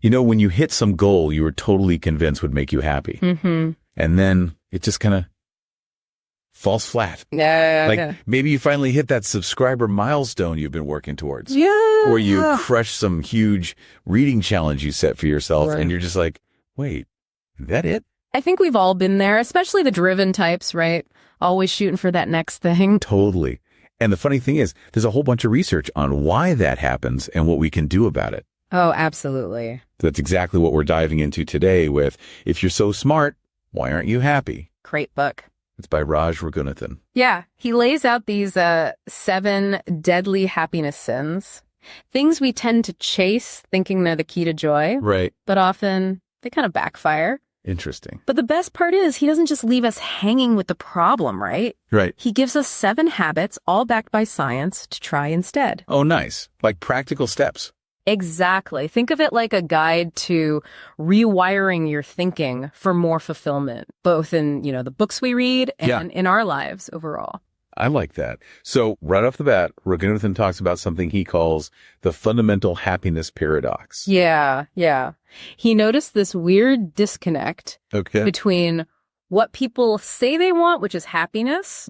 When you hit some goal you were totally convinced would make you happy. Mm-hmm. And then it just kind of falls flat. Yeah. Maybe you finally hit that subscriber milestone you've been working towards. Yeah. Or you crush some huge reading challenge you set for yourself, Right. and you're just like, wait, is that it? I think we've all been there, especially the driven types, right? Always shooting for that next thing. Totally. And the funny thing is, there's a whole bunch of research on why that happens and what we can do about it. Oh, absolutely. That's exactly what we're diving into today with If You're So Smart, Why Aren't You Happy? Great book. It's by Raj Raghunathan. Yeah. He lays out these 7 deadly happiness sins, things we tend to chase thinking they're the key to joy, Right. but often they kind of backfire. Interesting. But the best part is he doesn't just leave us hanging with the problem, right? Right. He gives us 7 habits, all backed by science, to try instead. Oh, nice. Like practical steps. Exactly. Think of it like a guide to rewiring your thinking for more fulfillment, both in, the books we read and in our lives overall. I like that. So right off the bat, Raghunathan talks about something he calls the fundamental happiness paradox. Yeah. He noticed this weird disconnect Okay. between what people say they want, which is happiness,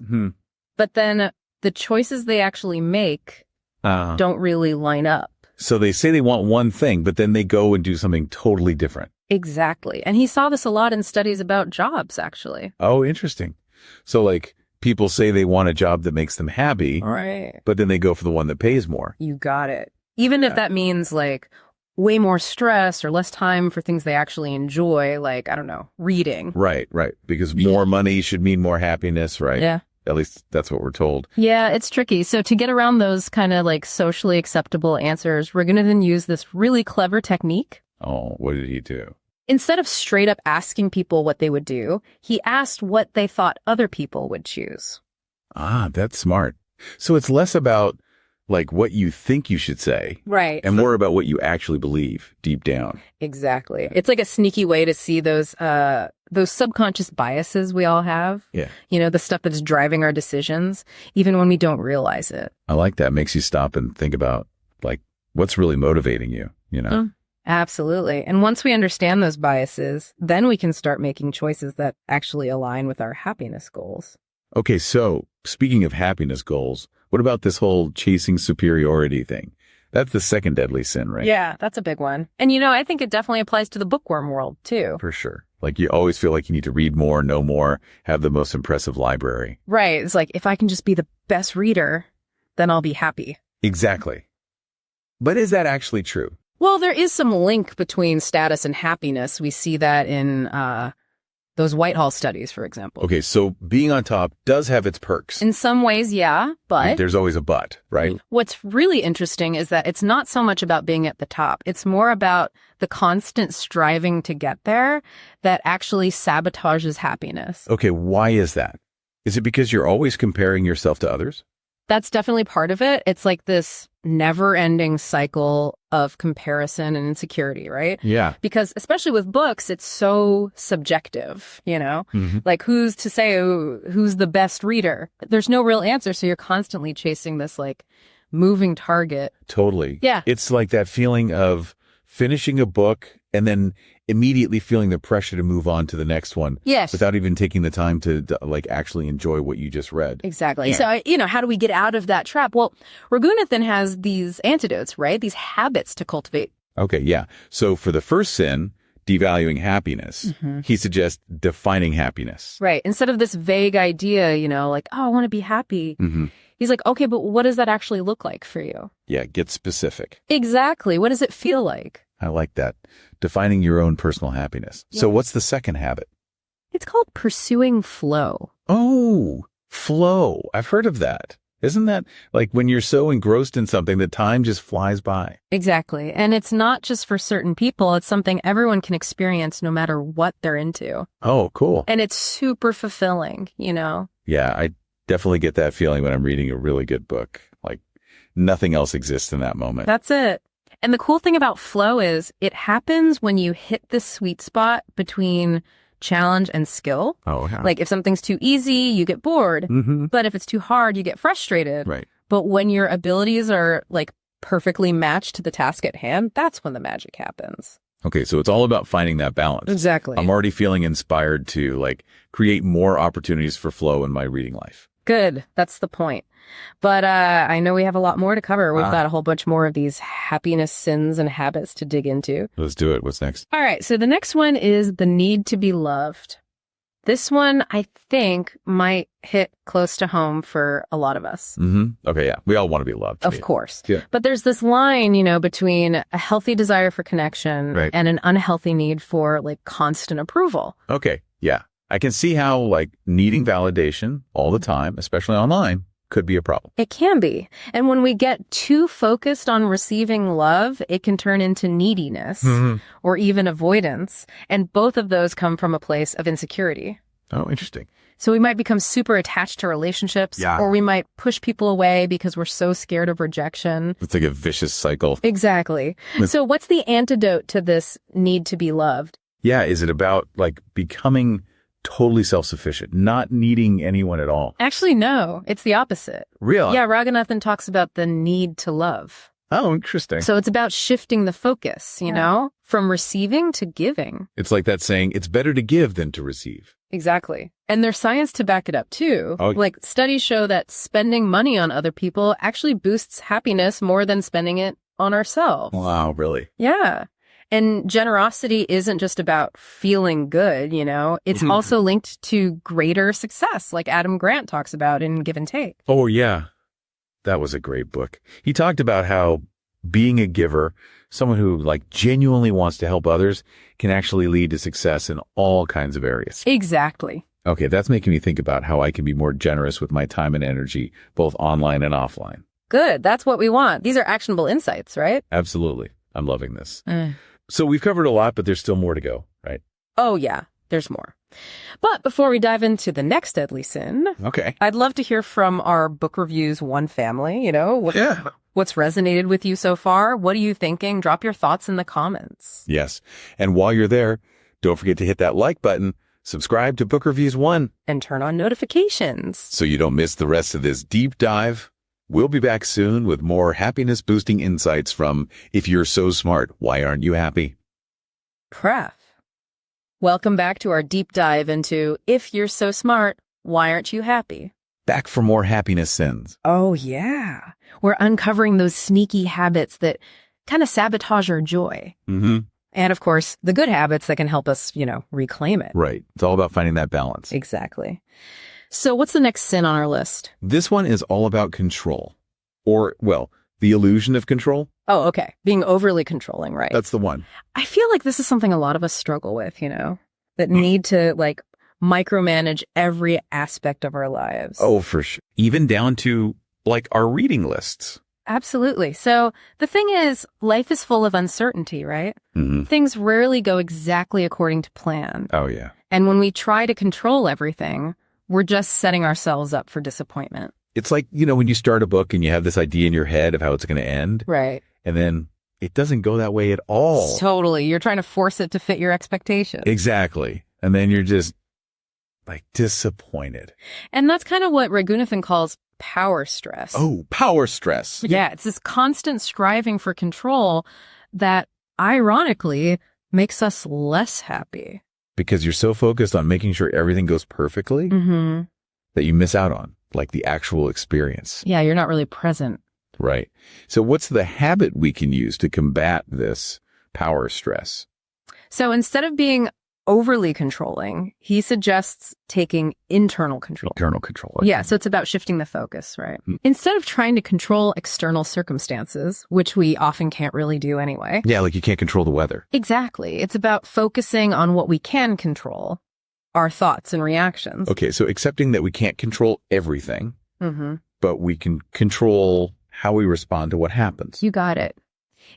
but then the choices they actually make don't really line up. So they say they want one thing, but then they go and do something totally different. Exactly. And he saw this a lot in studies about jobs, actually. Oh, interesting. So people say they want a job that makes them happy, Right. but then they go for the one that pays more. You got it. Even if that means way more stress or less time for things they actually enjoy, like, I don't know, reading. Right. Because more money should mean more happiness, right? Yeah. At least that's what we're told. Yeah, it's tricky. So to get around those kind of socially acceptable answers, Raghunathan used this really clever technique. Oh, what did he do? Instead of straight up asking people what they would do, he asked what they thought other people would choose. Ah, that's smart. So it's less about what you think you should say. Right. And more about what you actually believe deep down. Exactly. It's like a sneaky way to see those subconscious biases we all have. Yeah. The stuff that's driving our decisions, even when we don't realize it. I like that. Makes you stop and think about what's really motivating you, Absolutely. And once we understand those biases, then we can start making choices that actually align with our happiness goals. Okay, so speaking of happiness goals, what about this whole chasing superiority thing? That's the second deadly sin, right? Yeah, that's a big one. And I think it definitely applies to the bookworm world too. For sure. You always feel like you need to read more, know more, have the most impressive library. Right. It's if I can just be the best reader, then I'll be happy. Exactly. But is that actually true? Well, there is some link between status and happiness. We see that in those Whitehall studies, for example. Okay, so being on top does have its perks. In some ways, yeah, but there's always a but, right? What's really interesting is that it's not so much about being at the top. It's more about the constant striving to get there that actually sabotages happiness. Okay, why is that? Is it because you're always comparing yourself to others? That's definitely part of it. It's like this never-ending cycle of comparison and insecurity, right? Yeah. Because especially with books, it's so subjective, who's to say who's the best reader? There's no real answer, so you're constantly chasing this moving target. Totally. Yeah. It's like that feeling of finishing a book and then immediately feeling the pressure to move on to the next one. Yes. Without even taking the time to actually enjoy what you just read. Exactly. Yeah. So, how do we get out of that trap? Well, Raghunathan has these antidotes, right? These habits to cultivate. Okay, yeah. So for the first sin, devaluing happiness, he suggests defining happiness. Right. Instead of this vague idea, oh, I want to be happy. He's like, okay, but what does that actually look like for you? Yeah, get specific. Exactly. What does it feel like? I like that. Defining your own personal happiness. Yeah. So what's the second habit? It's called pursuing flow. Oh, flow. I've heard of that. Isn't that when you're so engrossed in something that time just flies by? Exactly. And it's not just for certain people. It's something everyone can experience no matter what they're into. Oh, cool. And it's super fulfilling, Yeah, I definitely get that feeling when I'm reading a really good book. Nothing else exists in that moment. That's it. And the cool thing about flow is it happens when you hit the sweet spot between challenge and skill. Oh, yeah. If something's too easy, you get bored. But if it's too hard, you get frustrated. Right. But when your abilities are perfectly matched to the task at hand, that's when the magic happens. Okay, so it's all about finding that balance. Exactly. I'm already feeling inspired to create more opportunities for flow in my reading life. Good. That's the point. But I know we have a lot more to cover. We've got a whole bunch more of these happiness sins and habits to dig into. Let's do it. What's next? All right. So the next one is the need to be loved. This one, I think, might hit close to home for a lot of us. Mm-hmm. Okay, yeah. We all want to be loved. Of course. Yeah. But there's this line, between a healthy desire for connection and an unhealthy need for constant approval. Okay, yeah. I can see how needing validation all the time, especially online, could be a problem. It can be. And when we get too focused on receiving love, it can turn into neediness or even avoidance. And both of those come from a place of insecurity. Oh, interesting. So we might become super attached to relationships, or we might push people away because we're so scared of rejection. It's like a vicious cycle. Exactly. So what's the antidote to this need to be loved? Yeah, is it about becoming totally self-sufficient, not needing anyone at all? Actually, no. It's the opposite. Really? Yeah, Raghunathan talks about the need to love. Oh, interesting. So it's about shifting the focus, from receiving to giving. It's like that saying, it's better to give than to receive. Exactly. And there's science to back it up, too. Oh. Studies show that spending money on other people actually boosts happiness more than spending it on ourselves. Wow, really? Yeah. And generosity isn't just about feeling good, it's also linked to greater success, like Adam Grant talks about in Give and Take. Oh, yeah. That was a great book. He talked about how being a giver, someone who genuinely wants to help others, can actually lead to success in all kinds of areas. Exactly. Okay, that's making me think about how I can be more generous with my time and energy, both online and offline. Good. That's what we want. These are actionable insights, right? Absolutely. I'm loving this. So we've covered a lot, but there's still more to go, right? Oh, yeah. There's more. But before we dive into the next deadly sin, okay, I'd love to hear from our Book Reviews One family. What's resonated with you so far? What are you thinking? Drop your thoughts in the comments. Yes. And while you're there, don't forget to hit that like button, subscribe to Book Reviews One, and turn on notifications so you don't miss the rest of this deep dive. We'll be back soon with more happiness-boosting insights from If You're So Smart, Why Aren't You Happy? Pref. Welcome back to our deep dive into If You're So Smart, Why Aren't You Happy? Back for more happiness sins. Oh, yeah. We're uncovering those sneaky habits that kind of sabotage our joy. Mm-hmm. And, of course, the good habits that can help us, reclaim it. Right. It's all about finding that balance. Exactly. So what's the next sin on our list? This one is all about control. Or, the illusion of control. Oh, okay. Being overly controlling, right? That's the one. I feel like this is something a lot of us struggle with, that need to micromanage every aspect of our lives. Oh, for sure. Even down to our reading lists. Absolutely. So the thing is, life is full of uncertainty, right? Mm-hmm. Things rarely go exactly according to plan. Oh, yeah. And when we try to control everything, we're just setting ourselves up for disappointment. It's like, when you start a book and you have this idea in your head of how it's going to end. Right. And then it doesn't go that way at all. Totally. You're trying to force it to fit your expectations. Exactly. And then you're just disappointed. And that's kind of what Raghunathan calls power stress. Oh, power stress. Yeah. It's this constant striving for control that ironically makes us less happy. Because you're so focused on making sure everything goes perfectly that you miss out on the actual experience. Yeah, you're not really present. Right. So what's the habit we can use to combat this power stress? So instead of being overly controlling, he suggests taking internal control. Internal control. Okay. Yeah, so it's about shifting the focus, right? Instead of trying to control external circumstances, which we often can't really do anyway. Yeah, you can't control the weather. Exactly. It's about focusing on what we can control, our thoughts and reactions. Okay, so accepting that we can't control everything, but we can control how we respond to what happens. You got it.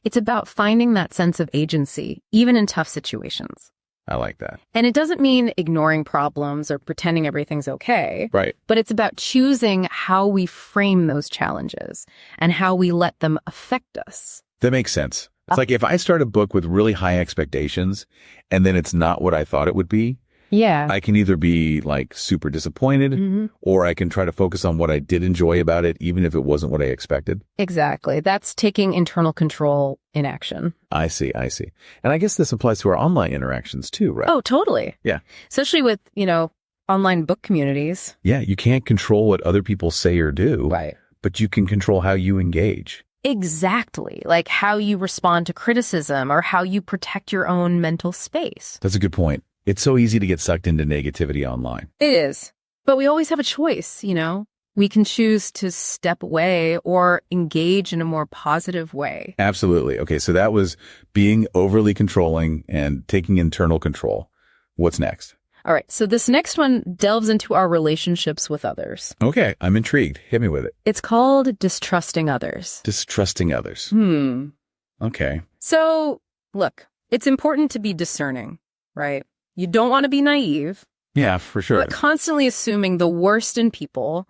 It's about finding that sense of agency, even in tough situations. I like that. And it doesn't mean ignoring problems or pretending everything's okay. Right. But it's about choosing how we frame those challenges and how we let them affect us. That makes sense. It's like if I start a book with really high expectations and then it's not what I thought it would be, Yeah. I can either be like super disappointed or I can try to focus on what I did enjoy about it, even if it wasn't what I expected. Exactly. That's taking internal control in action. I see. And I guess this applies to our online interactions too, right? Oh, totally. Yeah. Especially with, online book communities. Yeah, you can't control what other people say or do. Right. But you can control how you engage. Exactly. Like how you respond to criticism or how you protect your own mental space. That's a good point. It's so easy to get sucked into negativity online. It is. But we always have a choice, We can choose to step away or engage in a more positive way. Absolutely. Okay, so that was being overly controlling and taking internal control. What's next? All right. So this next one delves into our relationships with others. Okay, I'm intrigued. Hit me with it. It's called distrusting others. Distrusting others. Okay. So, look, it's important to be discerning, right? You don't want to be naive. Yeah, for sure. But constantly assuming the worst in people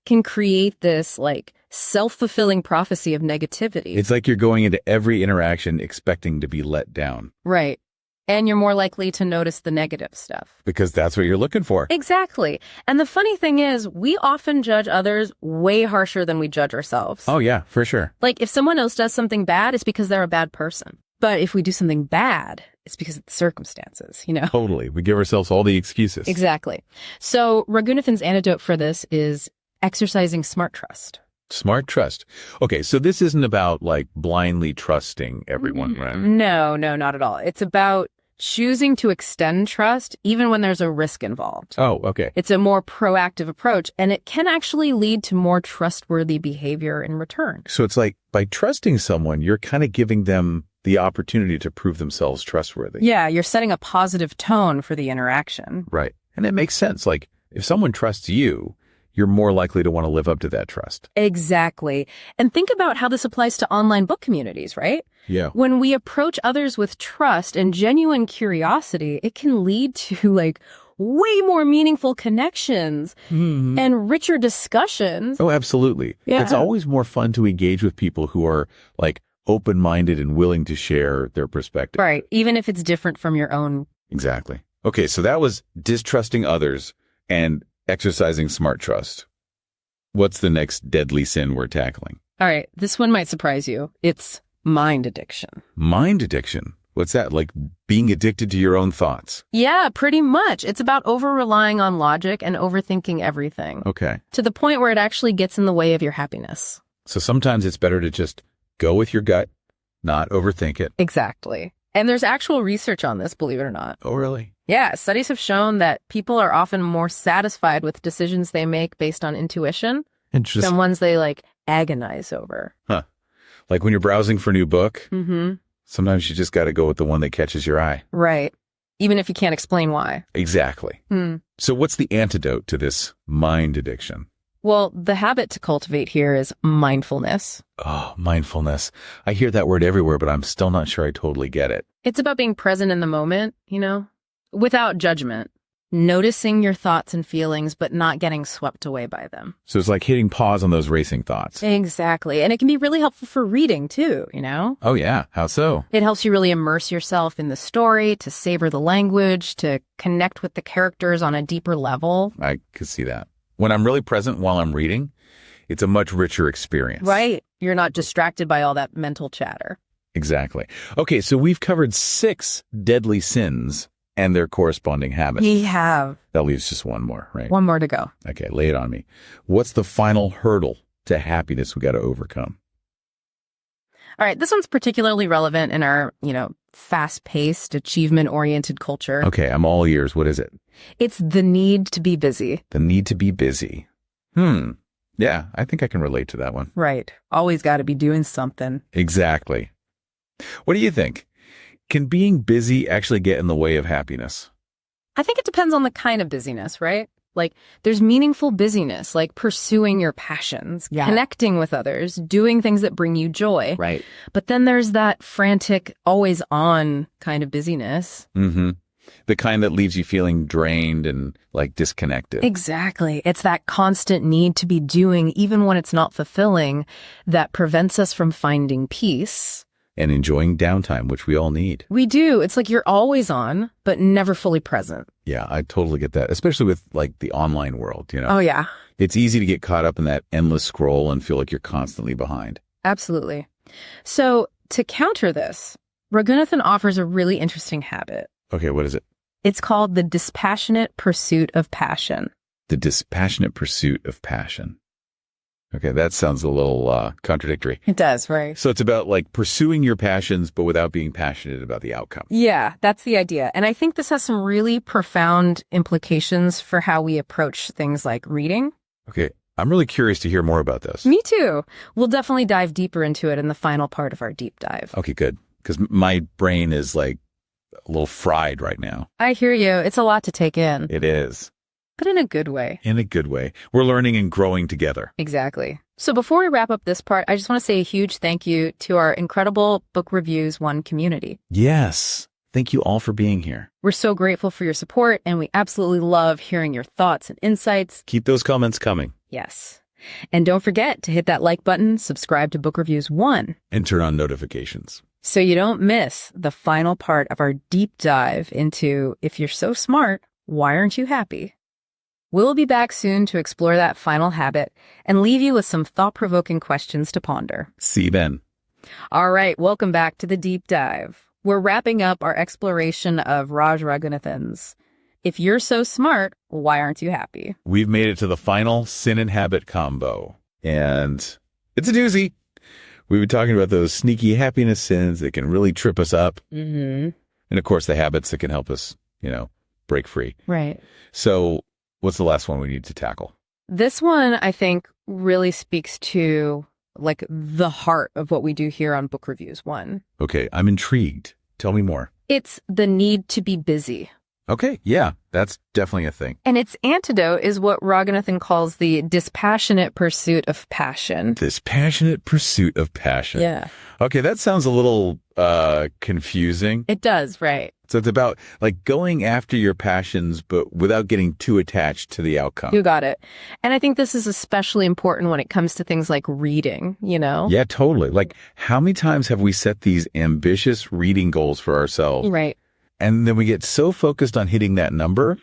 can create this, self-fulfilling prophecy of negativity. It's like you're going into every interaction expecting to be let down. Right. And you're more likely to notice the negative stuff. Because that's what you're looking for. Exactly. And the funny thing is, we often judge others way harsher than we judge ourselves. Oh, yeah, for sure. Like, if someone else does something bad, it's because they're a bad person. But if we do something bad, it's because of the circumstances, Totally. We give ourselves all the excuses. Exactly. So Raghunathan's antidote for this is exercising smart trust. Smart trust. Okay, so this isn't about, blindly trusting everyone, right? No, not at all. It's about choosing to extend trust even when there's a risk involved. Oh, okay. It's a more proactive approach, and it can actually lead to more trustworthy behavior in return. So it's like by trusting someone, you're kind of giving them the opportunity to prove themselves trustworthy. Yeah, you're setting a positive tone for the interaction. Right. And it makes sense. Like, if someone trusts you, you're more likely to want to live up to that trust. Exactly. And think about how this applies to online book communities, right? Yeah. When we approach others with trust and genuine curiosity, it can lead to way more meaningful connections and richer discussions. Oh, absolutely. Yeah. It's always more fun to engage with people who are open-minded and willing to share their perspective. Right. Even if it's different from your own. Exactly. Okay. So that was distrusting others and exercising smart trust. What's the next deadly sin we're tackling? All right. This one might surprise you. It's mind addiction. Mind addiction? What's that? Like being addicted to your own thoughts? Yeah, pretty much. It's about over-relying on logic and overthinking everything. Okay. To the point where it actually gets in the way of your happiness. So sometimes it's better to just go with your gut, not overthink it. Exactly. And there's actual research on this, believe it or not. Oh, really? Yeah, studies have shown that people are often more satisfied with decisions they make based on intuition than ones they agonize over. Huh. Like when you're browsing for a new book, sometimes you just got to go with the one that catches your eye. Right. Even if you can't explain why. Exactly. So what's the antidote to this mind addiction? Well, the habit to cultivate here is mindfulness. Oh, mindfulness. I hear that word everywhere, but I'm still not sure I totally get it. It's about being present in the moment, without judgment. Noticing your thoughts and feelings, but not getting swept away by them. So it's like hitting pause on those racing thoughts. Exactly. And it can be really helpful for reading, too, Oh, yeah. How so? It helps you really immerse yourself in the story, to savor the language, to connect with the characters on a deeper level. I could see that. When I'm really present while I'm reading, it's a much richer experience. Right. You're not distracted by all that mental chatter. Exactly. Okay, so we've covered 6 deadly sins and their corresponding habits. We have. That leaves just one more, right? One more to go. Okay, lay it on me. What's the final hurdle to happiness we got to overcome? All right, this one's particularly relevant in our, fast-paced, achievement-oriented culture. Okay, I'm all ears. What is it? It's the need to be busy. The need to be busy. Yeah, I think I can relate to that one. Right. Always got to be doing something. Exactly. What do you think? Can being busy actually get in the way of happiness? I think it depends on the kind of busyness, right? There's meaningful busyness, like pursuing your passions, connecting with others, doing things that bring you joy. Right. But then there's that frantic, always on kind of busyness. The kind that leaves you feeling drained and disconnected. Exactly. It's that constant need to be doing, even when it's not fulfilling, that prevents us from finding peace and enjoying downtime, which we all need. We do. It's like you're always on, but never fully present. Yeah, I totally get that, especially with like the online world, Oh, yeah. It's easy to get caught up in that endless scroll and feel like you're constantly behind. Absolutely. So to counter this, Raghunathan offers a really interesting habit. Okay, what is it? It's called the dispassionate pursuit of passion. The dispassionate pursuit of passion. Okay, that sounds a little contradictory. It does, right? So it's about like pursuing your passions, but without being passionate about the outcome. Yeah, that's the idea. And I think this has some really profound implications for how we approach things like reading. Okay, I'm really curious to hear more about this. Me too. We'll definitely dive deeper into it in the final part of our deep dive. Okay, good. Because my brain is like a little fried right now. I hear you. It's a lot to take in. It is. But in a good way. In a good way. We're learning and growing together. Exactly. So before we wrap up this part, I just want to say a huge thank you to our incredible Book Reviews One community. Yes. Thank you all for being here. We're so grateful for your support, and we absolutely love hearing your thoughts and insights. Keep those comments coming. Yes. And don't forget to hit that like button, subscribe to Book Reviews One, and turn on notifications so you don't miss the final part of our deep dive into If You're So Smart, Why Aren't You Happy? We'll be back soon to explore that final habit and leave you with some thought-provoking questions to ponder. See you then. All right, welcome back to the deep dive. We're wrapping up our exploration of Raj Raghunathan's If You're So Smart, Why Aren't You Happy? We've made it to the final sin and habit combo, and it's a doozy. We've been talking about those sneaky happiness sins that can really trip us up. Mm-hmm. And of course, the habits that can help us, break free. Right. So what's the last one we need to tackle? This one, I think, really speaks to like the heart of what we do here on Book Reviews One. Okay, I'm intrigued. Tell me more. It's the need to be busy. Okay, yeah, that's definitely a thing. And its antidote is what Raghunathan calls the dispassionate pursuit of passion. Dispassionate pursuit of passion. Yeah. Okay, that sounds a little confusing. It does, right. So it's about like going after your passions, but without getting too attached to the outcome. You got it. And I think this is especially important when it comes to things like reading, Yeah, totally. Like how many times have we set these ambitious reading goals for ourselves? Right. And then we get so focused on hitting that number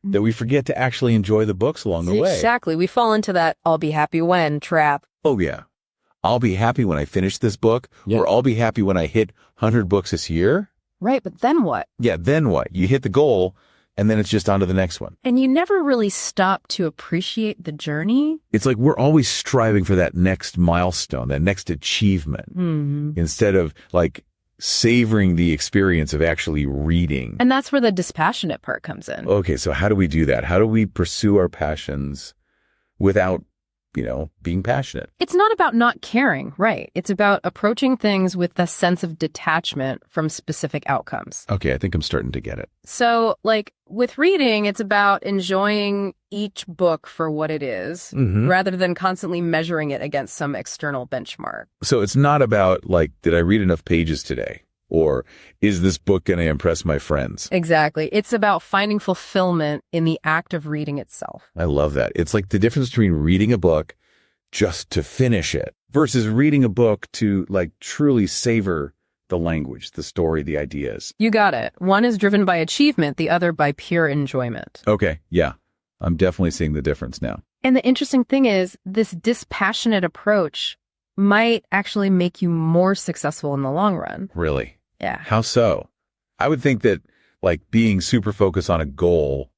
that we forget to actually enjoy the books along the way. Exactly. We fall into that I'll be happy when trap. Oh, yeah. I'll be happy when I finish this book, or I'll be happy when I hit 100 books this year. Right, but then what? Yeah, then what? You hit the goal, and then it's just on to the next one. And you never really stop to appreciate the journey. It's like we're always striving for that next milestone, that next achievement, instead of like savoring the experience of actually reading. And that's where the dispassionate part comes in. Okay, so how do we do that? How do we pursue our passions without, being passionate? It's not about not caring, right? It's about approaching things with a sense of detachment from specific outcomes. Okay, I think I'm starting to get it. So, like, with reading, it's about enjoying each book for what it is, rather than constantly measuring it against some external benchmark. So it's not about, like, did I read enough pages today? Or is this book going to impress my friends? Exactly. It's about finding fulfillment in the act of reading itself. I love that. It's like the difference between reading a book just to finish it versus reading a book to, like, truly savor the language, the story, the ideas. You got it. One is driven by achievement, the other by pure enjoyment. Okay, yeah. I'm definitely seeing the difference now. And the interesting thing is, this dispassionate approach might actually make you more successful in the long run. Really? Yeah. How so? I would think that, like, being super focused on a goal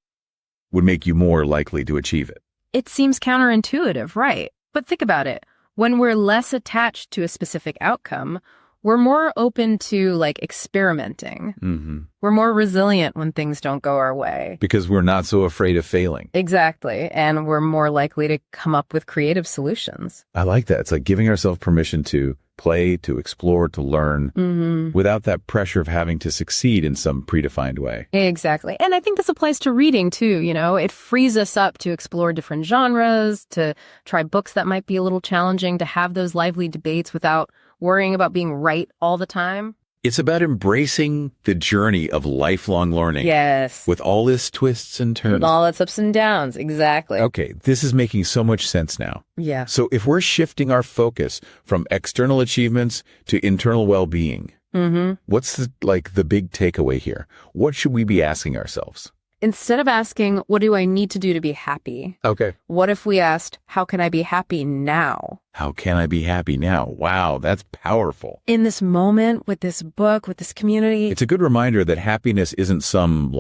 would make you more likely to achieve it. It seems counterintuitive, right? But think about it. When we're less attached to a specific outcome, we're more open to, like, experimenting. We're more resilient when things don't go our way. Because we're not so afraid of failing. Exactly. And we're more likely to come up with creative solutions. I like that. It's like giving ourselves permission to play, to explore, to learn without that pressure of having to succeed in some predefined way. Exactly. And I think this applies to reading too. It frees us up to explore different genres, to try books that might be a little challenging, to have those lively debates without worrying about being right all the time. It's about embracing the journey of lifelong learning. Yes. With all its twists and turns. With all its ups and downs. Exactly. Okay, this is making so much sense now. Yeah. So if we're shifting our focus from external achievements to internal well-being, what's the big takeaway here? What should we be asking ourselves? Instead of asking, what do I need to do to be happy? Okay. What if we asked, how can I be happy now? How can I be happy now? Wow, that's powerful. In this moment, with this book, with this community. It's a good reminder that happiness isn't some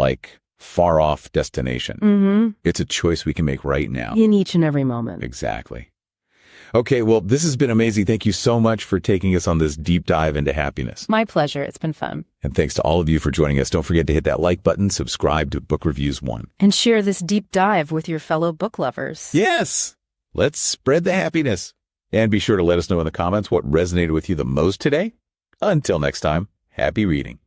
far off destination. It's a choice we can make right now. In each and every moment. Exactly. Okay, well, this has been amazing. Thank you so much for taking us on this deep dive into happiness. My pleasure. It's been fun. And thanks to all of you for joining us. Don't forget to hit that like button, subscribe to Book Reviews 1. And share this deep dive with your fellow book lovers. Yes! Let's spread the happiness. And be sure to let us know in the comments what resonated with you the most today. Until next time, happy reading.